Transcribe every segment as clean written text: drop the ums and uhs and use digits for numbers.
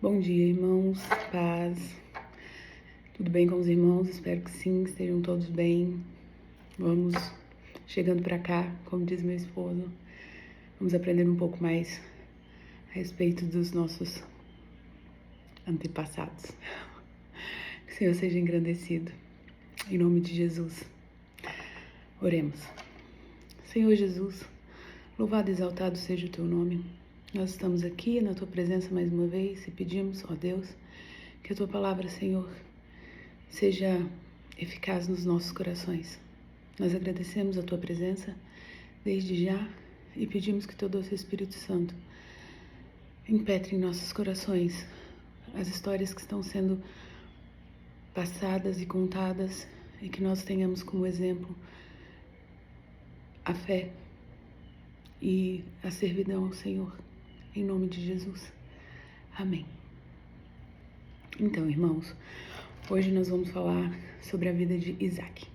Bom dia, irmãos, paz. Tudo bem com os irmãos? Espero que sim, estejam todos bem. Vamos chegando para cá, como diz meu esposo. Vamos aprender um pouco mais a respeito dos nossos antepassados. Que o Senhor seja engrandecido. Em nome de Jesus. Oremos. Senhor Jesus, louvado e exaltado seja o teu nome. Nós estamos aqui na tua presença mais uma vez e pedimos, ó Deus, que a tua palavra, Senhor, seja eficaz nos nossos corações. Nós agradecemos a tua presença desde já e pedimos que teu doce Espírito Santo impetre em nossos corações as histórias que estão sendo passadas e contadas e que nós tenhamos como exemplo a fé e a servidão ao Senhor, em nome de Jesus. Amém. Então, irmãos, hoje nós vamos falar sobre a vida de Isaac.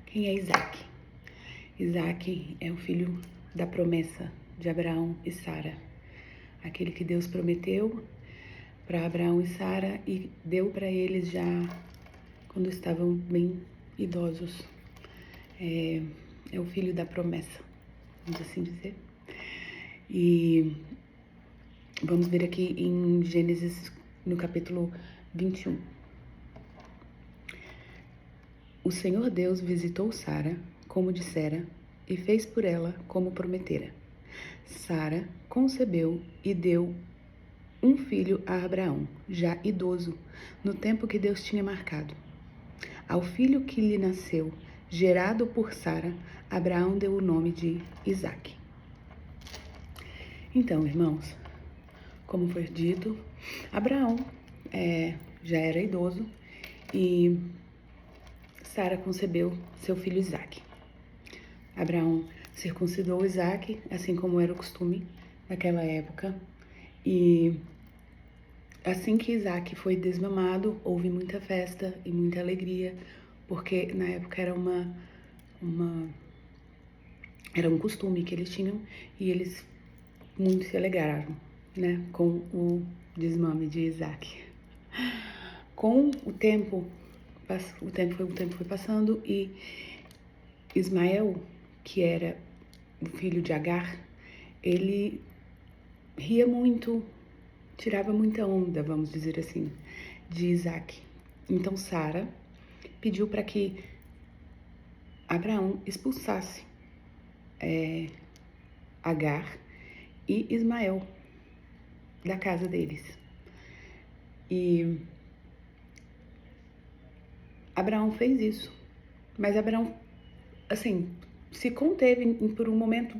Quem é Isaac? Isaac é o filho da promessa de Abraão e Sara, aquele que Deus prometeu para Abraão e Sara e deu para eles já quando estavam bem idosos. É o filho da promessa, vamos assim dizer. E vamos ver aqui em Gênesis, no capítulo 21. O Senhor Deus visitou Sara, como dissera, e fez por ela como prometera. Sara concebeu e deu um filho a Abraão, já idoso, no tempo que Deus tinha marcado. Ao filho que lhe nasceu, gerado por Sara, Abraão deu o nome de Isaque. Então, irmãos, como foi dito, Abraão já era idoso e Sara concebeu seu filho Isaque. Abraão circuncidou Isaque, assim como era o costume naquela época, e assim que Isaque foi desmamado, houve muita festa e muita alegria, porque na época era era um costume que eles tinham e eles muito se alegraram, né, com o desmame de Isaque. Com o tempo foi passando e Ismael, que era o filho de Agar, ele ria muito, tirava muita onda, vamos dizer assim, de Isaque. Então Sara pediu para que Abraão expulsasse Agar e Ismael da casa deles. E Abraão fez isso, mas Abraão, assim, se conteve por um momento,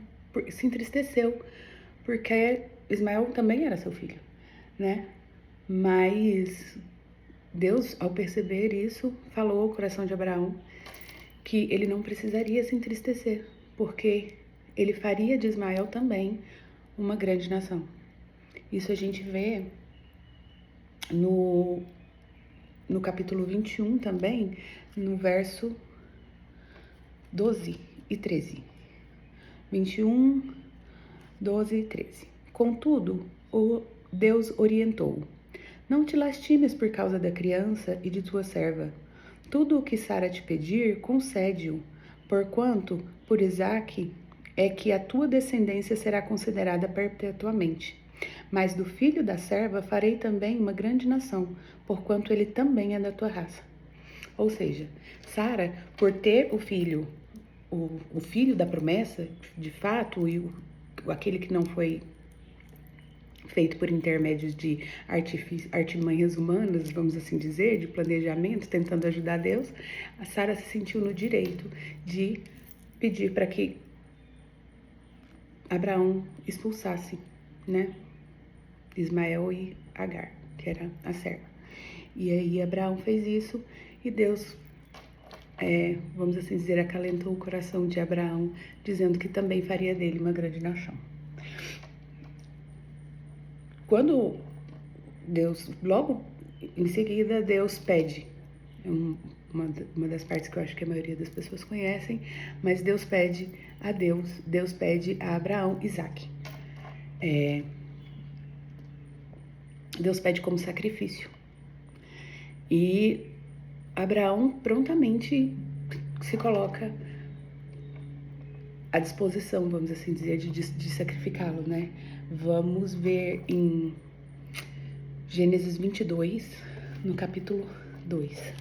se entristeceu, porque Ismael também era seu filho, né? Mas Deus, ao perceber isso, falou ao coração de Abraão que ele não precisaria se entristecer, porque ele faria de Ismael também uma grande nação. Isso a gente vê no capítulo 21 também, no verso 12 e 13. 21, 12 e 13. Contudo, Deus orientou: não te lastimes por causa da criança e de tua serva. Tudo o que Sara te pedir, concede-o, porquanto, por Isaque, é que a tua descendência será considerada perpetuamente. Mas do filho da serva farei também uma grande nação, porquanto ele também é da tua raça. Ou seja, Sara, por ter o filho da promessa, de fato, e aquele que não foi feito por intermédios de artimanhas humanas, vamos assim dizer, de planejamento, tentando ajudar Deus, a Sara se sentiu no direito de pedir para que Abraão expulsasse, né, Ismael e Agar, que era a serva. E aí Abraão fez isso e Deus, vamos assim dizer, acalentou o coração de Abraão, dizendo que também faria dele uma grande nação. Quando Deus, logo em seguida, Deus pede, uma das partes que eu acho que a maioria das pessoas conhecem, mas Deus pede a Abraão Isaque. Deus pede como sacrifício. E Abraão prontamente se coloca à disposição, vamos assim dizer, de sacrificá-lo, né? Vamos ver em Gênesis 22, no capítulo 2.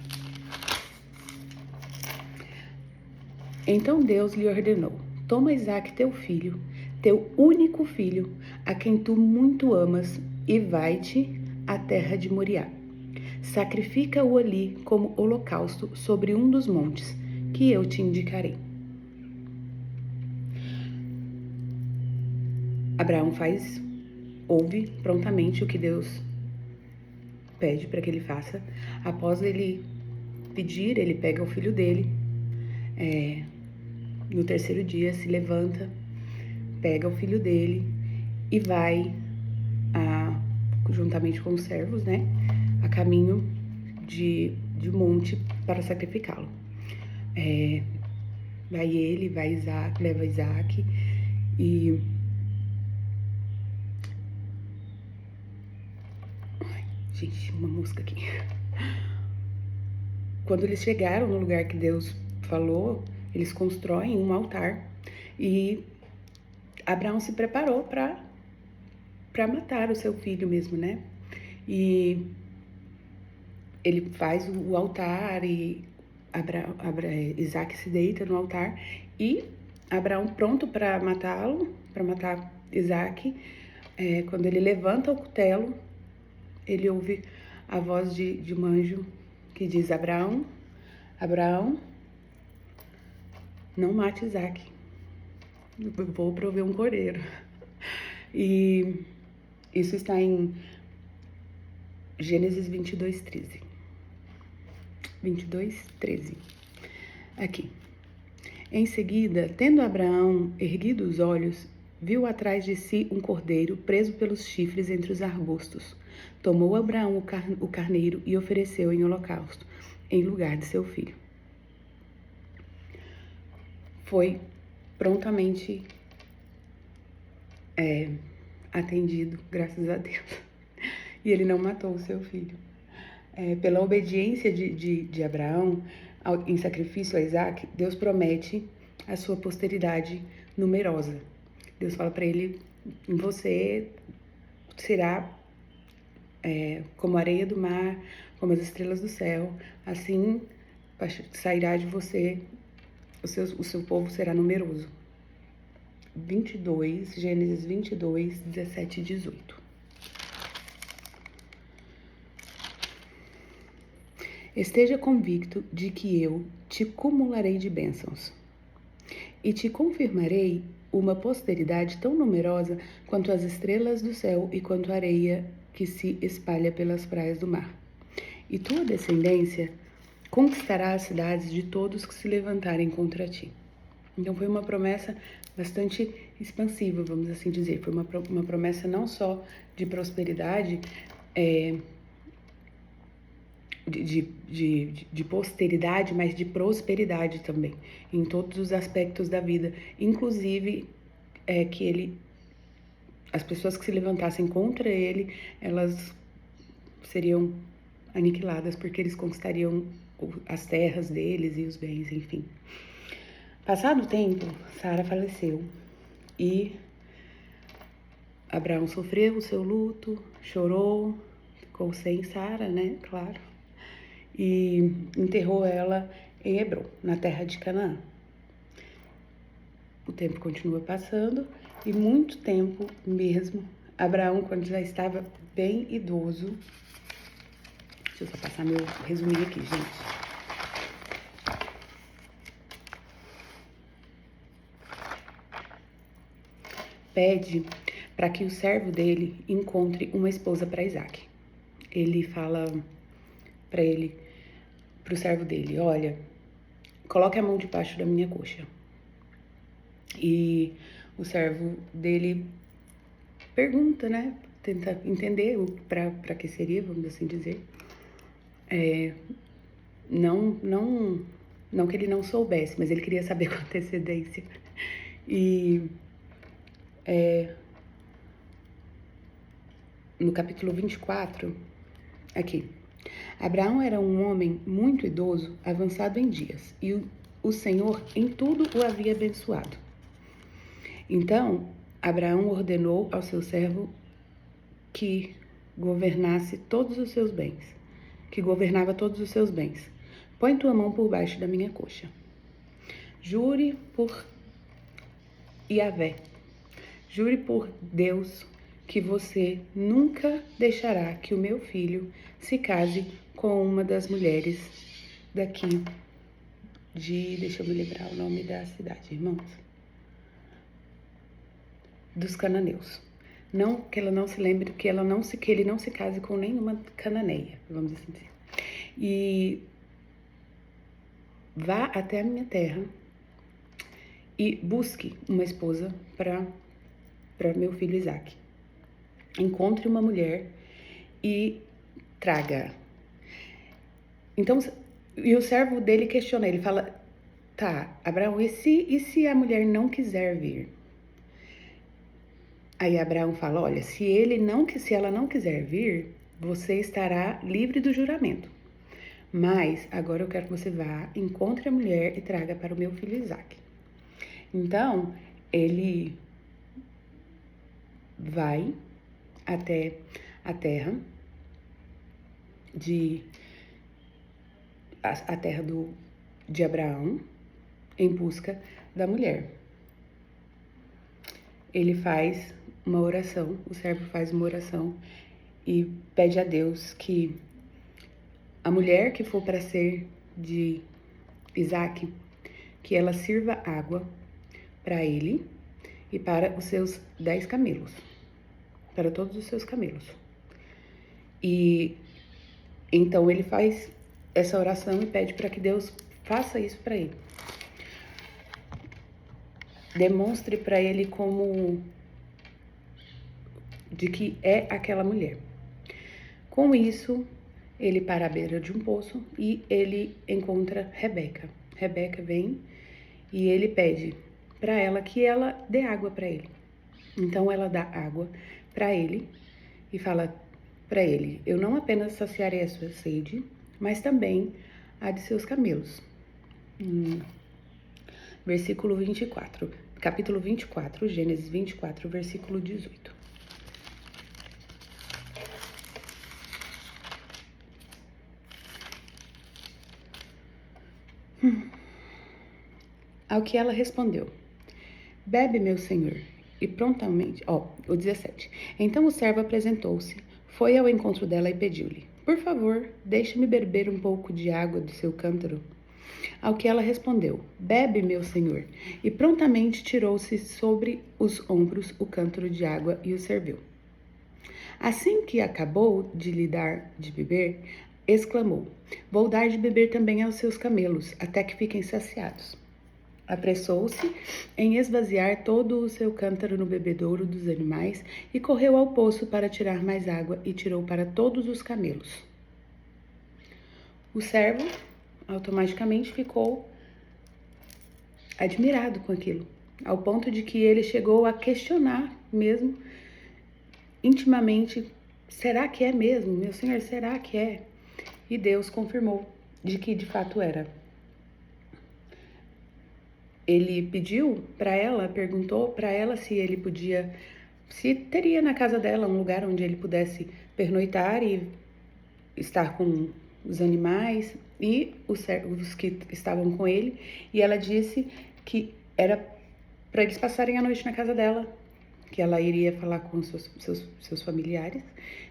Então Deus lhe ordenou: toma Isaque teu filho, teu único filho, a quem tu muito amas, e vai-te à terra de Moriá. Sacrifica-o ali como holocausto sobre um dos montes, que eu te indicarei. Abraão ouve prontamente o que Deus pede para que ele faça. Após ele pedir, ele pega o filho dele, no terceiro dia se levanta, pega o filho dele e vai, juntamente com os servos, né, a caminho de monte para sacrificá-lo. Vai Isaac, leva Isaac e... Ai, gente, uma mosca aqui. Quando eles chegaram no lugar que Deus falou, eles constroem um altar e Abraão se preparou para matar o seu filho mesmo, né? E ele faz o altar e Isaac se deita no altar e Abraão pronto para matá-lo, para matar Isaac. Quando ele levanta o cutelo, ele ouve a voz de um anjo que diz: Abraão, Abraão, não mate Isaac, eu vou prover um cordeiro. E isso está em Gênesis 22:13. 22:13. Aqui. Em seguida, tendo Abraão erguido os olhos, viu atrás de si um cordeiro preso pelos chifres entre os arbustos. Tomou Abraão o carneiro e ofereceu em holocausto, em lugar de seu filho. Foi prontamente atendido, graças a Deus. E ele não matou o seu filho. Pela obediência de Abraão em sacrifício a Isaac, Deus promete a sua posteridade numerosa. Deus fala para ele: em você será como a areia do mar, como as estrelas do céu, assim sairá de você, o seu povo será numeroso. Gênesis 22, 17 e 18. Esteja convicto de que eu te cumularei de bênçãos e te confirmarei uma posteridade tão numerosa quanto as estrelas do céu e quanto a areia que se espalha pelas praias do mar. E tua descendência conquistará as cidades de todos que se levantarem contra ti. Então foi uma promessa bastante expansiva, vamos assim dizer. Foi uma promessa não só de prosperidade, de posteridade, mas de prosperidade também, em todos os aspectos da vida, inclusive que as pessoas que se levantassem contra ele, elas seriam aniquiladas, porque eles conquistariam as terras deles e os bens, enfim. Passado o tempo, Sara faleceu e Abraão sofreu o seu luto, chorou, ficou sem Sara, né, claro, e enterrou ela em Hebrom, na terra de Canaã. O tempo continua passando e muito tempo mesmo, Abraão, quando já estava bem idoso, deixa eu só passar meu resuminho aqui, gente. Pede para que o servo dele encontre uma esposa para Isaac. Ele fala para o servo dele: olha, coloque a mão debaixo da minha coxa. E o servo dele pergunta, né? Tenta entender para que seria, vamos assim dizer. Não que ele não soubesse, mas ele queria saber com antecedência. E no capítulo 24, aqui. Abraão era um homem muito idoso, avançado em dias, e o Senhor em tudo o havia abençoado. Então, Abraão ordenou ao seu servo que governasse todos os seus bens, que governava todos os seus bens. Põe tua mão por baixo da minha coxa. Jure por Yahvé, jure por Deus que você nunca deixará que o meu filho se case com uma das mulheres daqui deixa eu me lembrar o nome da cidade, irmãos, dos cananeus. Não, que ela não se lembre, que ele não se case com nenhuma cananeia, vamos assim dizer. E vá até a minha terra e busque uma esposa para meu filho Isaac. Encontre uma mulher e traga. Então, e o servo dele questiona, ele fala, tá, Abraão, e se a mulher não quiser vir? Aí Abraão fala, olha, se ela não quiser vir, você estará livre do juramento. Mas agora eu quero que você vá, encontre a mulher e traga para o meu filho Isaac. Então, ele vai até a terra de Abraão em busca da mulher. Ele faz uma oração, o servo faz uma oração e pede a Deus que a mulher que for para ser de Isaac, que ela sirva água para ele e para os seus 10 camelos, para todos os seus camelos. E então ele faz essa oração e pede para que Deus faça isso para ele. Demonstre para ele como de que é aquela mulher. Com isso, ele para à beira de um poço e ele encontra Rebeca. Rebeca vem e ele pede para ela que ela dê água para ele. Então ela dá água para ele e fala para ele, eu não apenas saciarei a sua sede, mas também a de seus camelos. Versículo 24, capítulo 24, Gênesis 24, versículo 18. Ao que ela respondeu, bebe, meu senhor. E prontamente, o 17. Então o servo apresentou-se, foi ao encontro dela e pediu-lhe, por favor, deixe-me beber um pouco de água do seu cântaro. Ao que ela respondeu, bebe, meu senhor. E prontamente tirou-se sobre os ombros o cântaro de água e o serviu. Assim que acabou de lhe dar de beber, exclamou, vou dar de beber também aos seus camelos, até que fiquem saciados. Apressou-se em esvaziar todo o seu cântaro no bebedouro dos animais e correu ao poço para tirar mais água e tirou para todos os camelos. O servo automaticamente ficou admirado com aquilo, ao ponto de que ele chegou a questionar mesmo intimamente, será que é mesmo, meu senhor, será que é? E Deus confirmou de que de fato era. Ele pediu para ela, perguntou para ela se ele podia, se teria na casa dela um lugar onde ele pudesse pernoitar e estar com os animais e os que estavam com ele. E ela disse que era para eles passarem a noite na casa dela, que ela iria falar com seus familiares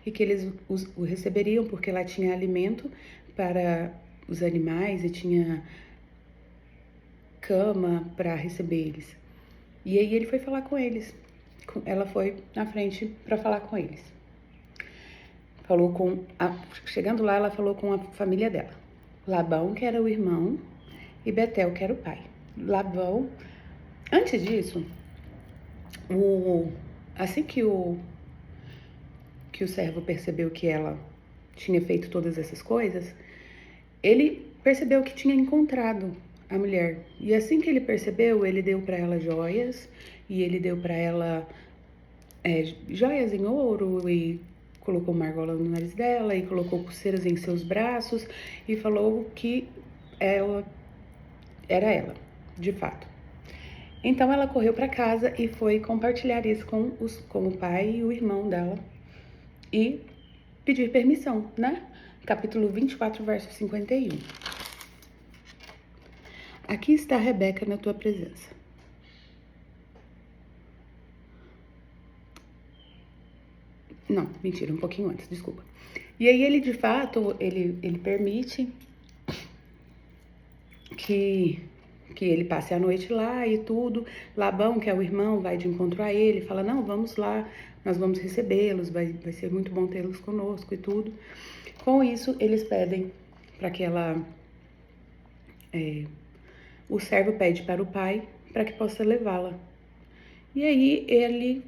e que eles o receberiam porque lá tinha alimento para os animais e tinha cama para receber eles. E aí ele foi falar com eles. Ela foi na frente para falar com eles. Chegando lá, ela falou com a família dela. Labão, que era o irmão, e Betel, que era o pai. Labão, antes disso, assim que o servo percebeu que ela tinha feito todas essas coisas, ele percebeu que tinha encontrado a mulher. E assim que ele percebeu, ele deu para ela joias, e ele deu para ela joias em ouro e colocou uma argola no nariz dela e colocou pulseiras em seus braços e falou que ela era ela, de fato. Então ela correu para casa e foi compartilhar isso com o pai e o irmão dela e pedir permissão, né? Capítulo 24, verso 51. Aqui está Rebeca na tua presença. Não, mentira, um pouquinho antes, desculpa. E aí ele, de fato, ele permite que ele passe a noite lá e tudo. Labão, que é o irmão, vai de encontro a ele, fala, não, vamos lá, nós vamos recebê-los, vai ser muito bom tê-los conosco e tudo. Com isso, eles pedem para que o servo pede para o pai para que possa levá-la. E aí ele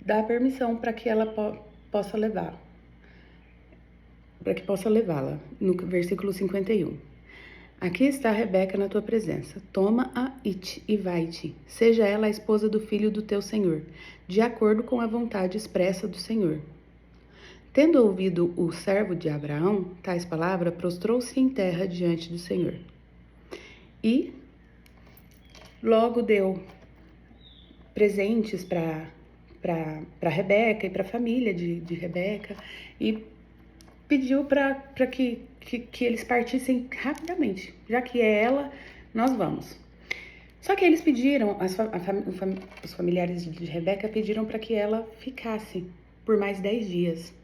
dá permissão para que ela possa levá-la. No versículo 51. Aqui está Rebeca na tua presença. Toma-a e vai-te. Seja ela a esposa do filho do teu senhor, de acordo com a vontade expressa do Senhor. Tendo ouvido o servo de Abraão tais palavras, prostrou-se em terra diante do Senhor. E logo deu presentes para Rebeca e para a família de Rebeca e pediu para que eles partissem rapidamente. Já que é ela, nós vamos. Só que eles pediram, os familiares de Rebeca pediram para que ela ficasse por mais 10 dias.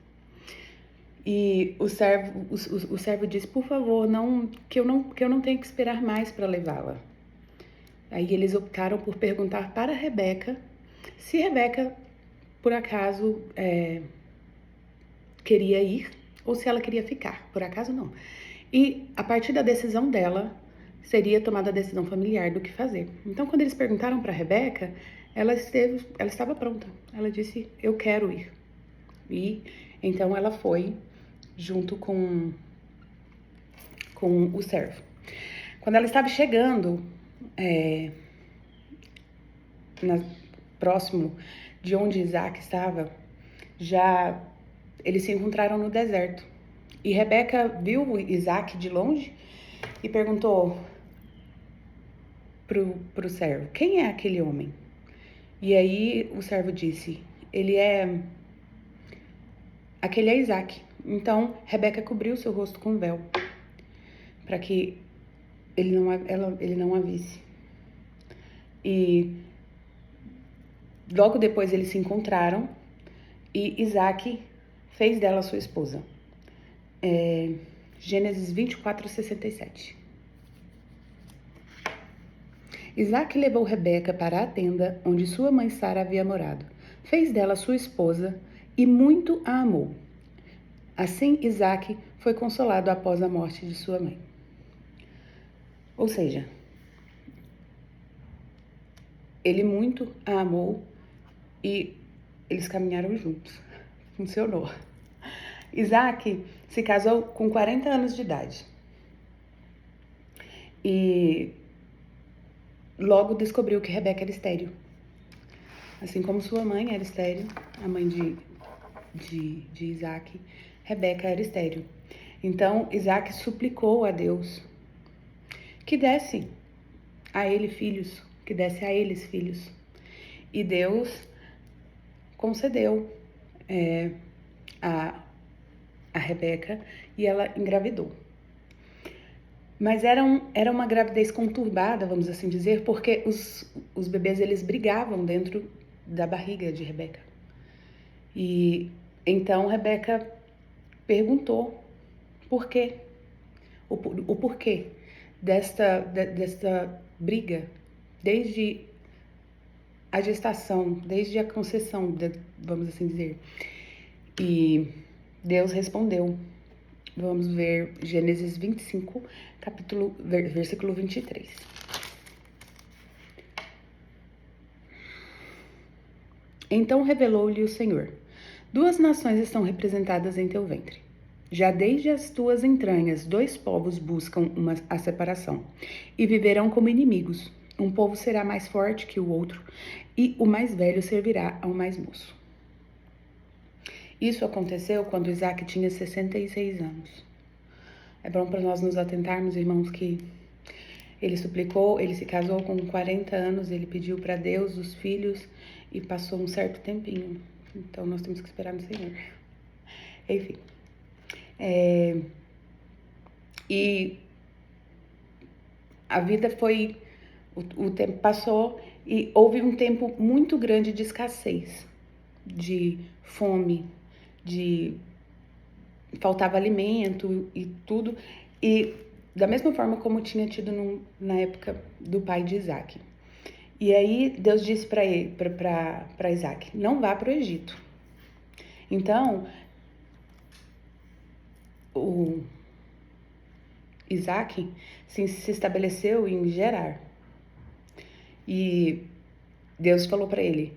E o servo disse, por favor, que eu não tenho que esperar mais para levá-la. Aí eles optaram por perguntar para Rebeca se Rebeca, por acaso, queria ir ou se ela queria ficar. Por acaso, não. E a partir da decisão dela, seria tomada a decisão familiar do que fazer. Então, quando eles perguntaram para Rebeca, ela estava pronta. Ela disse, eu quero ir. E então ela foi junto com o servo. Quando ela estava chegando próximo de onde Isaac estava, eles se encontraram no deserto. E Rebeca viu Isaac de longe e perguntou pro servo, quem é aquele homem? E aí o servo disse, aquele é Isaac. Então Rebeca cobriu seu rosto com um véu, para que ele não a visse. E logo depois eles se encontraram e Isaac fez dela sua esposa. Gênesis 24, 67. Isaac levou Rebeca para a tenda onde sua mãe Sara havia morado. Fez dela sua esposa e muito a amou. Assim, Isaac foi consolado após a morte de sua mãe. Ou seja, ele muito a amou e eles caminharam juntos. Funcionou. Isaac se casou com 40 anos de idade. E logo descobriu que Rebeca era estéril. Assim como sua mãe era estéril, a mãe de Isaac, Rebeca era estéril. Então, Isaac suplicou a Deus que desse a eles filhos. E Deus concedeu a Rebeca e ela engravidou. Mas era uma gravidez conturbada, vamos assim dizer, porque os bebês eles brigavam dentro da barriga de Rebeca. E então Rebeca perguntou por quê, o porquê desta briga, desde a gestação, desde a concepção, vamos assim dizer. E Deus respondeu. Vamos ver Gênesis 25, versículo 23. Então revelou-lhe o Senhor: 2 nações estão representadas em teu ventre. Já desde as tuas entranhas, 2 povos buscam a separação, e viverão como inimigos. Um povo será mais forte que o outro, e o mais velho servirá ao mais moço. Isso aconteceu quando Isaac tinha 66 anos. É bom para nós nos atentarmos, irmãos, que ele suplicou, ele se casou com 40 anos, ele pediu para Deus os filhos e passou um certo tempinho. Então nós temos que esperar no Senhor. Enfim. E a vida foi, o tempo passou e houve um tempo muito grande de escassez, de fome, faltava alimento e tudo. E da mesma forma como tinha tido na época do pai de Isaac. E aí Deus disse para Isaac, não vá para o Egito. Então, o Isaac se estabeleceu em Gerar. E Deus falou para ele,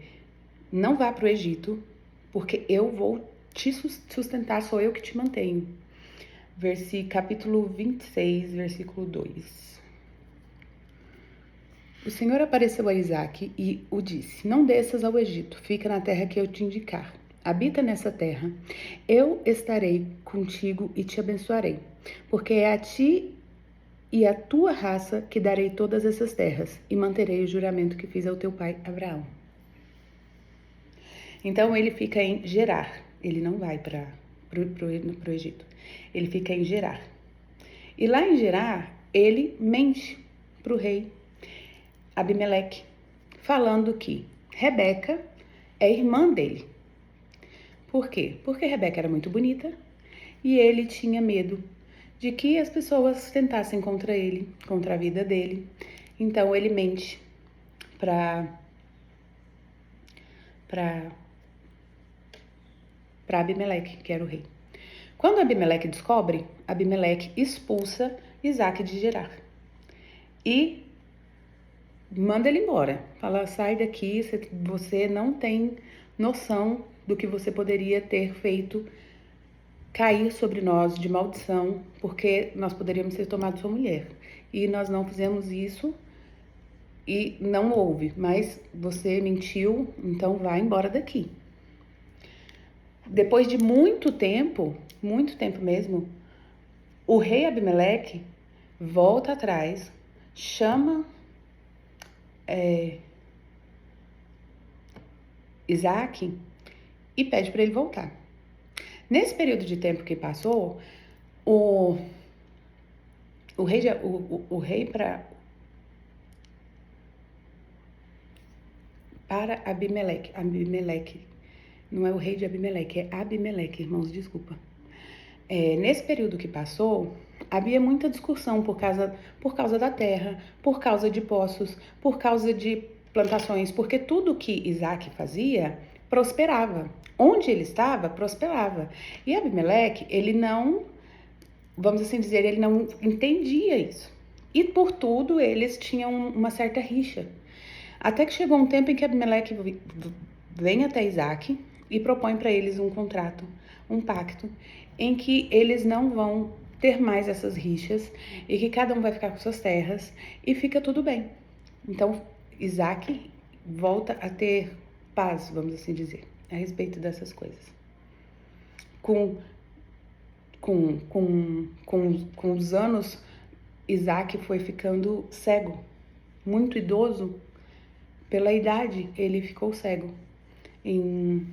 não vá para o Egito, porque eu vou te sustentar, sou eu que te mantenho. Capítulo 26, versículo 2. O Senhor apareceu a Isaac e o disse, não desças ao Egito, fica na terra que eu te indicar. Habita nessa terra, eu estarei contigo e te abençoarei, porque é a ti e à tua raça que darei todas essas terras, e manterei o juramento que fiz ao teu pai Abraão. Então ele fica em Gerar, ele não vai para o Egito, ele fica em Gerar. E lá em Gerar, ele mente para o rei Abimeleque, falando que Rebeca é irmã dele. Por quê? Porque Rebeca era muito bonita e ele tinha medo de que as pessoas tentassem contra ele, contra a vida dele. Então ele mente para Abimeleque, que era o rei. Quando Abimeleque descobre, Abimeleque expulsa Isaac de Gerar e manda ele embora. Fala, sai daqui, você não tem noção do que você poderia ter feito cair sobre nós de maldição, porque nós poderíamos ter tomado sua mulher. E nós não fizemos isso e não houve, mas você mentiu, então vai embora daqui. Depois de muito tempo mesmo, o rei Abimeleque volta atrás, chama Isaac e pede para ele voltar. Nesse período de tempo que passou, o rei para Abimeleque, não é o rei de Abimeleque, é Abimeleque, irmãos, desculpa. Nesse período que passou, havia muita discussão por causa da terra, por causa de poços, por causa de plantações, porque tudo que Isaac fazia prosperava. Onde ele estava, prosperava. E Abimeleque, ele não, vamos assim dizer, ele não entendia isso. E por tudo eles tinham uma certa rixa. Até que chegou um tempo em que Abimeleque vem até Isaac e propõe para eles um contrato, um pacto, em que eles não vão ter mais essas rixas e que cada um vai ficar com suas terras e fica tudo bem. Então, Isaac volta a ter paz, vamos assim dizer, a respeito dessas coisas. Com os anos, Isaac foi ficando cego, muito idoso. Pela idade, ele ficou cego. Em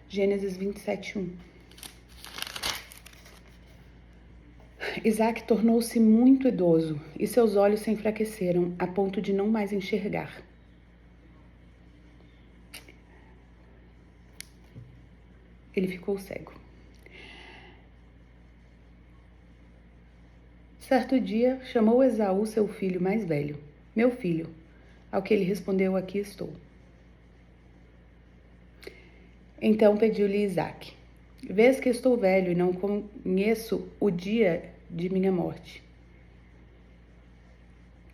Gênesis 27:1. Isaac tornou-se muito idoso e seus olhos se enfraqueceram a ponto de não mais enxergar. Ele ficou cego. Certo dia, chamou Esaú, seu filho mais velho. Meu filho. Ao que ele respondeu, aqui estou. Então pediu-lhe Isaac, vês que estou velho e não conheço o dia de minha morte.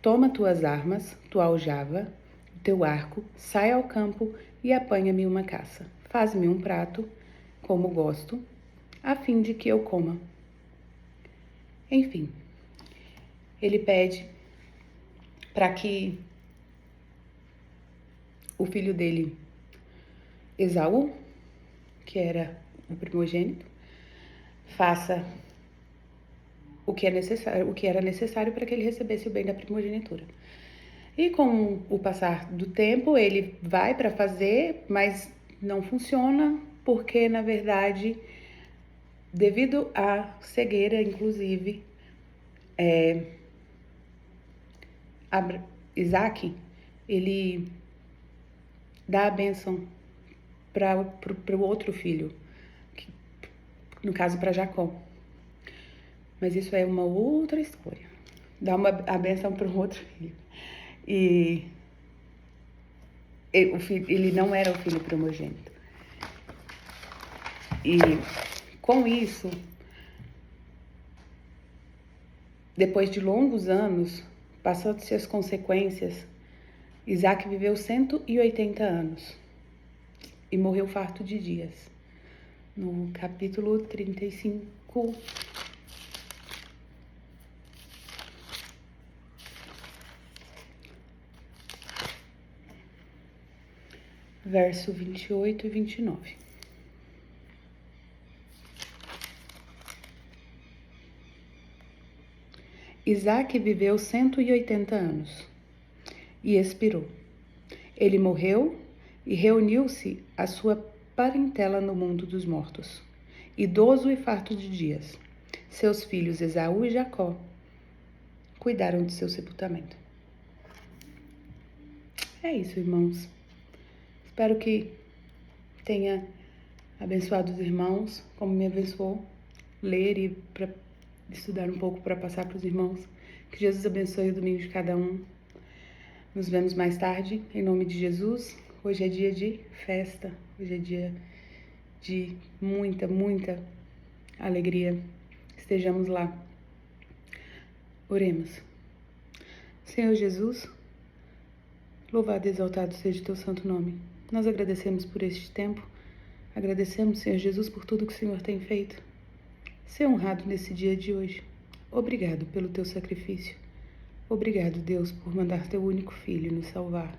Toma tuas armas, tua aljava, teu arco, sai ao campo e apanha-me uma caça. Faz-me um prato, como gosto, a fim de que eu coma. Enfim, ele pede para que o filho dele, Esaú, que era o primogênito, faça o que é necessário, o que era necessário para que ele recebesse o bem da primogenitura. E com o passar do tempo, ele vai para fazer, mas não funciona, porque na verdade, devido à cegueira, inclusive, Isaac, ele dá a bênção para o outro filho, que, no caso para Jacó. Mas isso é uma outra história. Dá a bênção para o outro filho. E ele não era o filho primogênito. E com isso, depois de longos anos, passando-se as consequências, Isaac viveu 180 anos e morreu farto de dias. No capítulo 35, verso 28 e 29. Isaac viveu 180 anos e expirou. Ele morreu e reuniu-se a sua parentela no mundo dos mortos, idoso e farto de dias. Seus filhos Esaú e Jacó cuidaram de seu sepultamento. É isso, irmãos. Espero que tenha abençoado os irmãos, como me abençoou, ler e para estudar um pouco para passar para os irmãos. Que Jesus abençoe o domingo de cada um. Nos vemos mais tarde, em nome de Jesus. Hoje é dia de festa, hoje é dia de muita, muita alegria. Estejamos lá. Oremos. Senhor Jesus, louvado e exaltado seja o teu santo nome. Nós agradecemos por este tempo. Agradecemos, Senhor Jesus, por tudo que o Senhor tem feito. Ser honrado nesse dia de hoje. Obrigado pelo teu sacrifício. Obrigado, Deus, por mandar teu único filho nos salvar.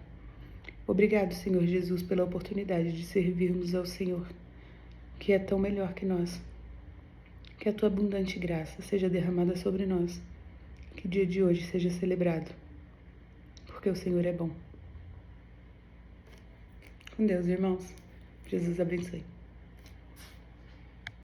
Obrigado, Senhor Jesus, pela oportunidade de servirmos ao Senhor, que é tão melhor que nós. Que a tua abundante graça seja derramada sobre nós. Que o dia de hoje seja celebrado, porque o Senhor é bom. Com Deus, irmãos. Jesus abençoe.